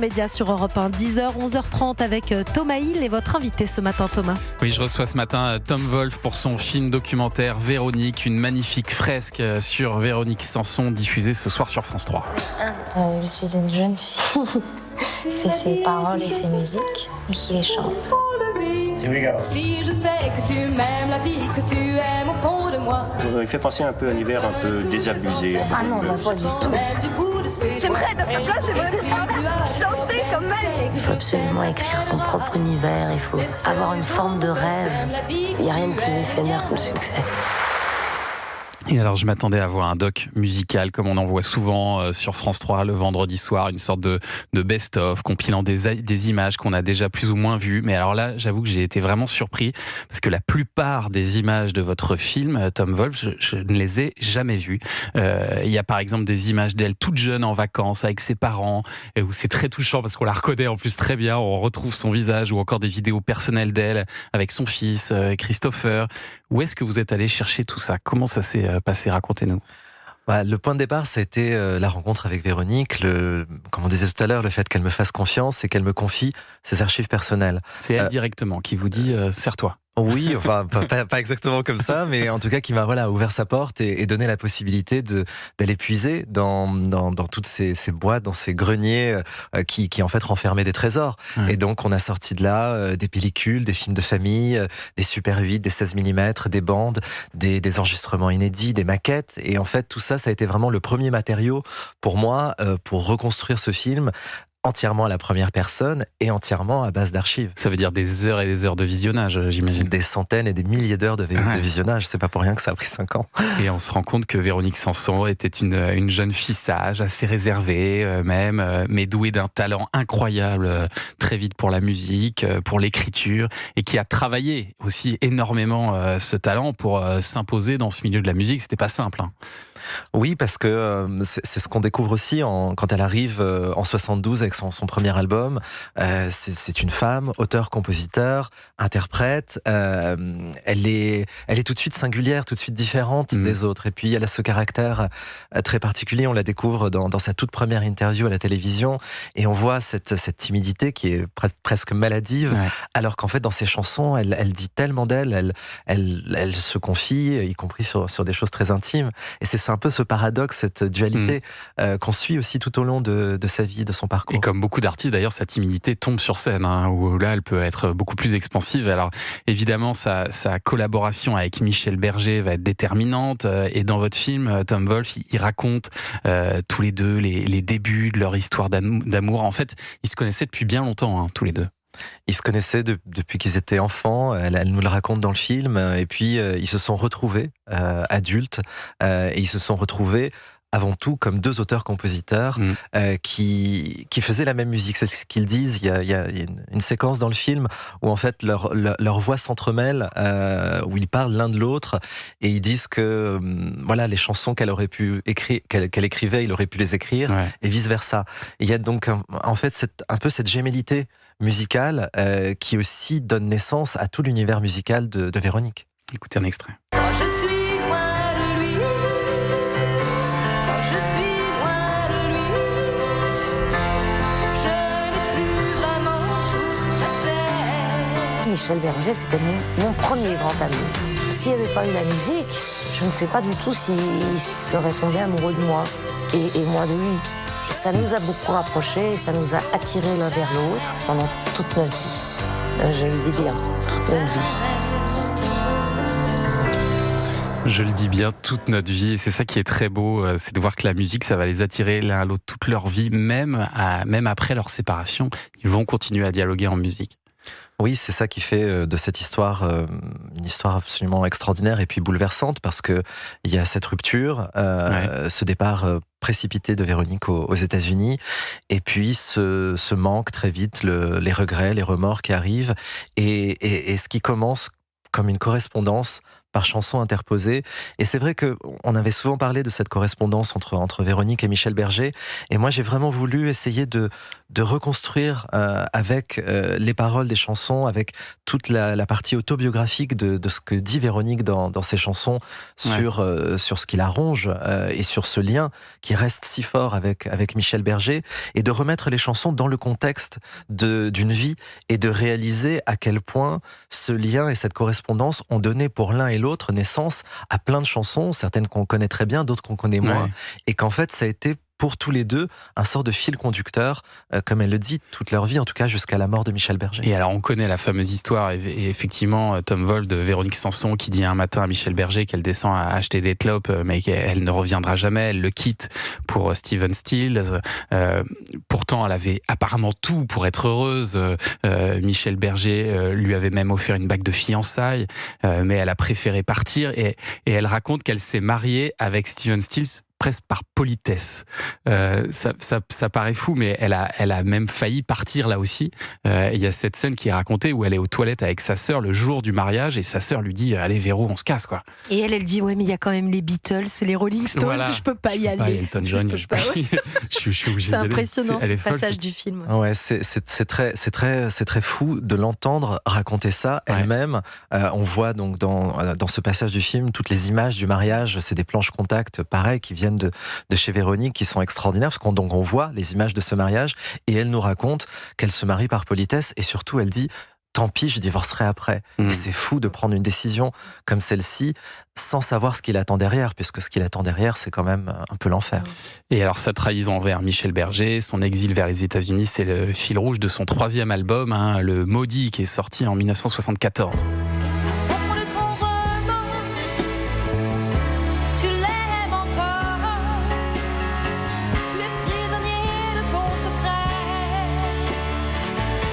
Média sur Europe 1, 10h, 11h30 avec Thomas Hill et votre invité ce matin, Thomas. Oui, je reçois ce matin Tom Wolf pour son film documentaire Véronique, une magnifique fresque sur Véronique Sanson diffusée ce soir sur France 3. Je suis une jeune fille qui fait ses paroles et ses musiques et qui les chante. Si je sais que tu m'aimes, la vie que tu aimes au fond de moi. Il fait penser un peu à un univers un peu désabusé. Ah non, pas du tout. J'aimerais être à sa place, j'aimerais chanter comme elle. Il faut absolument écrire son propre univers, il faut avoir une forme de rêve. Il n'y a rien de plus éphémère que le succès. Et alors je m'attendais à voir un doc musical comme on en voit souvent sur France 3 le vendredi soir, une sorte de best-of compilant des images qu'on a déjà plus ou moins vues. Mais alors là, j'avoue que j'ai été vraiment surpris parce que la plupart des images de votre film, Tom Wolf, je ne les ai jamais vues. Il y a par exemple des images d'elle toute jeune en vacances avec ses parents, où c'est très touchant parce qu'on la reconnaît en plus très bien, on retrouve son visage, ou encore des vidéos personnelles d'elle avec son fils, Christopher. Où est-ce que vous êtes allé chercher tout ça ? Comment ça s'est passé ? Racontez-nous. Le point de départ, ça a été la rencontre avec Véronique, comme on disait tout à l'heure, le fait qu'elle me fasse confiance et qu'elle me confie ses archives personnelles. C'est elle directement qui vous dit « serre-toi ». Oui, enfin pas exactement comme ça, mais en tout cas qui m'a ouvert sa porte et donné la possibilité d'aller puiser dans toutes ces boîtes, dans ces greniers qui en fait renfermaient des trésors. Et donc on a sorti de là des pellicules, des films de famille, des Super 8, des 16 mm, des bandes, des enregistrements inédits, des maquettes. Et en fait tout ça, ça a été vraiment le premier matériau pour moi pour reconstruire ce film entièrement à la première personne et entièrement à base d'archives. Ça veut dire des heures et des heures de visionnage, j'imagine. Des centaines et des milliers d'heures de visionnage. C'est pas pour rien que ça a pris 5 ans. Et on se rend compte que Véronique Sanson était une jeune fille sage, assez réservée même, mais douée d'un talent incroyable, très vite pour la musique, pour l'écriture, et qui a travaillé aussi énormément ce talent pour s'imposer dans ce milieu de la musique. C'était pas simple, hein. Oui, parce que c'est ce qu'on découvre aussi quand elle arrive en 72 avec son premier album. C'est une femme, auteur-compositeur, interprète. Elle est tout de suite singulière, tout de suite différente des autres. Et puis elle a ce caractère très particulier. On la découvre dans sa toute première interview à la télévision, et on voit cette timidité qui est presque maladive, alors qu'en fait dans ses chansons, elle dit tellement d'elle, elle se confie, y compris sur des choses très intimes. Et c'est un peu ce paradoxe, cette dualité qu'on suit aussi tout au long de sa vie, de son parcours. Et comme beaucoup d'artistes d'ailleurs, sa timidité tombe sur scène, où là elle peut être beaucoup plus expansive. Alors évidemment sa collaboration avec Michel Berger va être déterminante, et dans votre film, Tom Wolf, il raconte tous les deux les débuts de leur histoire d'amour. En fait, ils se connaissaient depuis bien longtemps, tous les deux. Ils se connaissaient depuis qu'ils étaient enfants, elle nous le raconte dans le film, et puis ils se sont retrouvés adultes, et ils se sont retrouvés avant tout comme deux auteurs-compositeurs qui faisaient la même musique. C'est ce qu'ils disent. Il y a une séquence dans le film où en fait leur voix s'entremêlent, où ils parlent l'un de l'autre, et ils disent que les chansons qu'elle aurait pu écrire, qu'elle écrivait, il aurait pu les écrire, et vice versa. Et il y a donc en fait un peu cette gémellité musicale qui aussi donne naissance à tout l'univers musical de Véronique. Écoutez un extrait. Quand je suis loin de lui, quand je suis loin de lui, je n'ai plus vraiment toute ma tête. Michel Berger, c'était mon premier grand ami. S'il n'y avait pas eu la musique, je ne sais pas du tout s'il serait tombé amoureux de moi et moi de lui. Ça nous a beaucoup rapprochés, ça nous a attirés l'un vers l'autre pendant toute notre vie. Je le dis bien, toute notre vie. Je le dis bien, toute notre vie, et c'est ça qui est très beau, c'est de voir que la musique, ça va les attirer l'un à l'autre toute leur vie, même après leur séparation, ils vont continuer à dialoguer en musique. Oui, c'est ça qui fait de cette histoire une histoire absolument extraordinaire et puis bouleversante, parce que il y a cette rupture, ce départ précipité de Véronique aux États-Unis, et puis ce manque très vite, les regrets, les remords qui arrivent, et ce qui commence comme une correspondance par chanson interposée. Et c'est vrai qu'on avait souvent parlé de cette correspondance entre Véronique et Michel Berger. Et moi, j'ai vraiment voulu essayer de reconstruire avec les paroles des chansons, avec toute la partie autobiographique de ce que dit Véronique dans ses chansons sur ce qui la ronge et sur ce lien qui reste si fort avec Michel Berger, et de remettre les chansons dans le contexte d'une vie et de réaliser à quel point ce lien et cette correspondance ont donné pour l'un et l'autre naissance à plein de chansons, certaines qu'on connaît très bien, d'autres qu'on connaît moins, et qu'en fait ça a été pour tous les deux un sort de fil conducteur, comme elle le dit, toute leur vie, en tout cas jusqu'à la mort de Michel Berger. Et alors on connaît la fameuse histoire, et effectivement Tom Vold de Véronique Sanson qui dit un matin à Michel Berger qu'elle descend à acheter des clopes, mais qu'elle ne reviendra jamais, elle le quitte pour Steven Stills. Pourtant elle avait apparemment tout pour être heureuse. Michel Berger lui avait même offert une bague de fiançailles, mais elle a préféré partir, et elle raconte qu'elle s'est mariée avec Steven Stills presque par politesse. Ça paraît fou, mais elle a même failli partir là aussi. Il y a cette scène qui est racontée où elle est aux toilettes avec sa sœur le jour du mariage, et sa sœur lui dit allez Véro, on se casse quoi. Et elle dit ouais mais il y a quand même les Beatles, les Rolling Stones, voilà. Je peux pas y aller. Elton John, je suis obligé c'est impressionnant elle est ce folle, passage du film. Ouais, c'est très fou de l'entendre raconter ça elle-même. On voit donc dans ce passage du film toutes les images du mariage, c'est des planches contact pareil qui viennent de chez Véronique, qui sont extraordinaires, parce qu'on voit les images de ce mariage, et elle nous raconte qu'elle se marie par politesse, et surtout elle dit tant pis, je divorcerai après. Et c'est fou de prendre une décision comme celle-ci sans savoir ce qu'il attend derrière, puisque ce qu'il attend derrière, c'est quand même un peu l'enfer. Et alors sa trahison envers Michel Berger, son exil vers les États-Unis, c'est le fil rouge de son 3e album, Le Maudit, qui est sorti en 1974.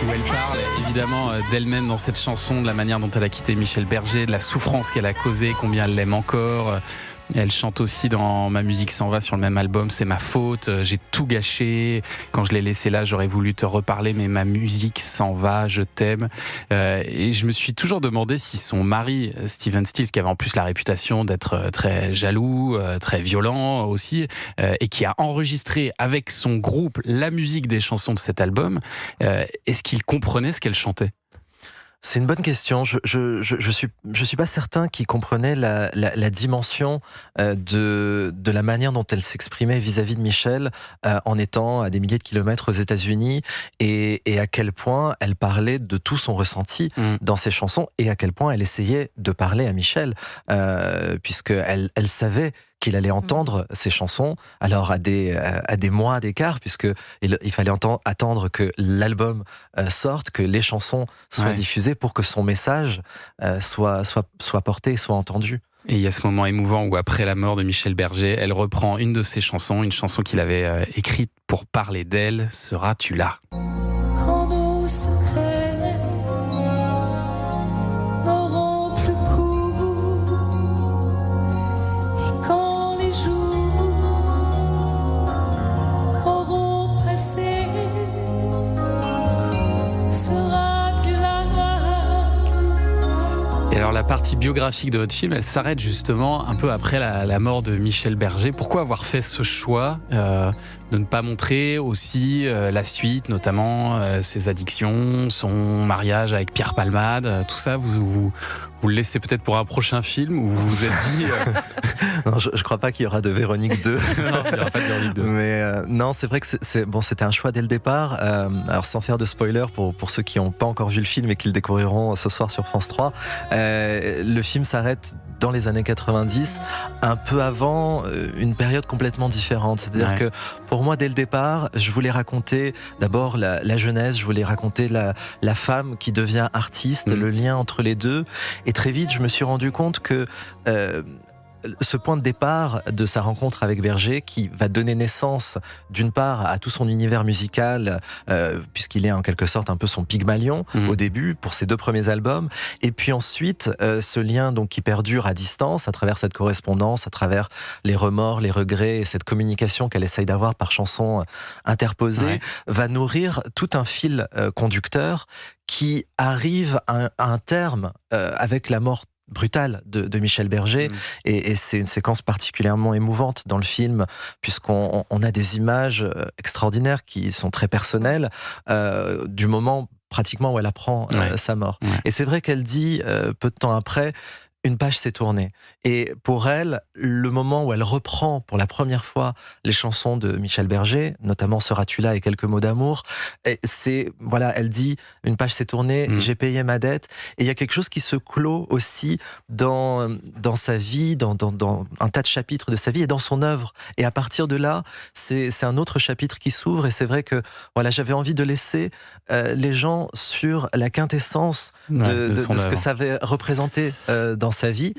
Où elle parle évidemment d'elle-même dans cette chanson, de la manière dont elle a quitté Michel Berger, de la souffrance qu'elle a causée, combien elle l'aime encore. Elle chante aussi dans Ma musique s'en va sur le même album, c'est ma faute, j'ai tout gâché, quand je l'ai laissé là j'aurais voulu te reparler mais ma musique s'en va, je t'aime. Et je me suis toujours demandé si son mari Steven Stills, qui avait en plus la réputation d'être très jaloux, très violent aussi, et qui a enregistré avec son groupe la musique des chansons de cet album, est-ce qu'il comprenait ce qu'elle chantait ? C'est une bonne question. Je suis pas certain qu'il comprenait la dimension de la manière dont elle s'exprimait vis-à-vis de Michel en étant à des milliers de kilomètres aux États-Unis, et à quel point elle parlait de tout son ressenti dans ses chansons, et à quel point elle essayait de parler à Michel, puisque elle savait qu'il allait entendre ces chansons, alors à des mois d'écart, puisque il fallait attendre que l'album sorte, que les chansons soient diffusées pour que son message soit porté, soit entendu. Et il y a ce moment émouvant où après la mort de Michel Berger, elle reprend une de ses chansons, une chanson qu'il avait écrite pour parler d'elle, Seras-tu là ? Quand nos secrets n'auront plus cours, et quand les jours auront passé, seras-tu là ? Et alors la partie biographique de votre film, elle s'arrête justement un peu après la mort de Michel Berger. Pourquoi avoir fait ce choix de ne pas montrer aussi la suite, notamment ses addictions, son mariage avec Pierre Palmade, tout ça, vous le laissez peut-être pour un prochain film, ou vous vous êtes dit... Non, je crois pas qu'il y aura de Véronique 2. Non, il n'y aura pas de Véronique 2. Mais non, c'est vrai que c'était un choix dès le départ. Alors sans faire de spoiler pour ceux qui n'ont pas encore vu le film et qui le découvriront ce soir sur France 3, le film s'arrête dans les années 90, un peu avant une période complètement différente. C'est-à-dire que pour moi, dès le départ, je voulais raconter d'abord la jeunesse, je voulais raconter la femme qui devient artiste, le lien entre les deux. Et très vite, je me suis rendu compte que ce point de départ de sa rencontre avec Berger, qui va donner naissance d'une part à tout son univers musical, puisqu'il est en quelque sorte un peu son Pygmalion au début pour ses 2 premiers albums, et puis ensuite ce lien donc qui perdure à distance à travers cette correspondance, à travers les remords, les regrets et cette communication qu'elle essaye d'avoir par chansons interposées, va nourrir tout un fil conducteur qui arrive à un terme avec la mort brutale de Michel Berger. Et c'est une séquence particulièrement émouvante dans le film, puisqu'on a des images extraordinaires qui sont très personnelles du moment pratiquement où elle apprend sa mort. Ouais. Et c'est vrai qu'elle dit, peu de temps après, une page s'est tournée. Et pour elle, le moment où elle reprend pour la première fois les chansons de Michel Berger, notamment Seras-tu là et quelques mots d'amour, c'est, voilà, elle dit, une page s'est tournée, j'ai payé ma dette. Et il y a quelque chose qui se clôt aussi dans sa vie, dans un tas de chapitres de sa vie et dans son œuvre. Et à partir de là, c'est un autre chapitre qui s'ouvre. Et c'est vrai que voilà, j'avais envie de laisser les gens sur la quintessence de ce que ça avait représenté dans sa vie.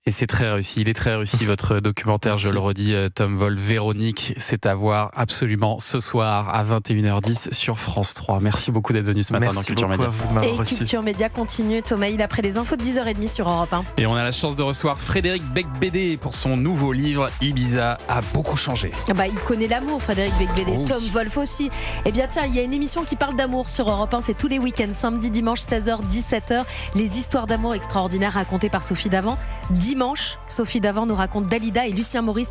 Et c'est très réussi, il est très réussi votre documentaire, Merci. je le redis, Tom Vol, Véronique, c'est à voir absolument ce soir à 21h10 sur France 3. Merci beaucoup d'être venu ce matin dans Culture Média. Beaucoup à vous de m'avoir Et reçu. Culture Média continue, Thomas Hill, après les infos de 10h30 sur Europe 1. Et on a la chance de recevoir Frédéric Becbédé pour son nouveau livre Ibiza a beaucoup changé. Bah, il connaît l'amour, Frédéric Becbédé. Oh oui. Tom Wolf aussi. Eh bien, tiens, il y a une émission qui parle d'amour sur Europe 1. C'est tous les week-ends, samedi, dimanche, 16h, 17h. Les histoires d'amour extraordinaires racontées par Sophie Davant. Dimanche, Sophie Davant nous raconte Dalida et Lucien Maurice.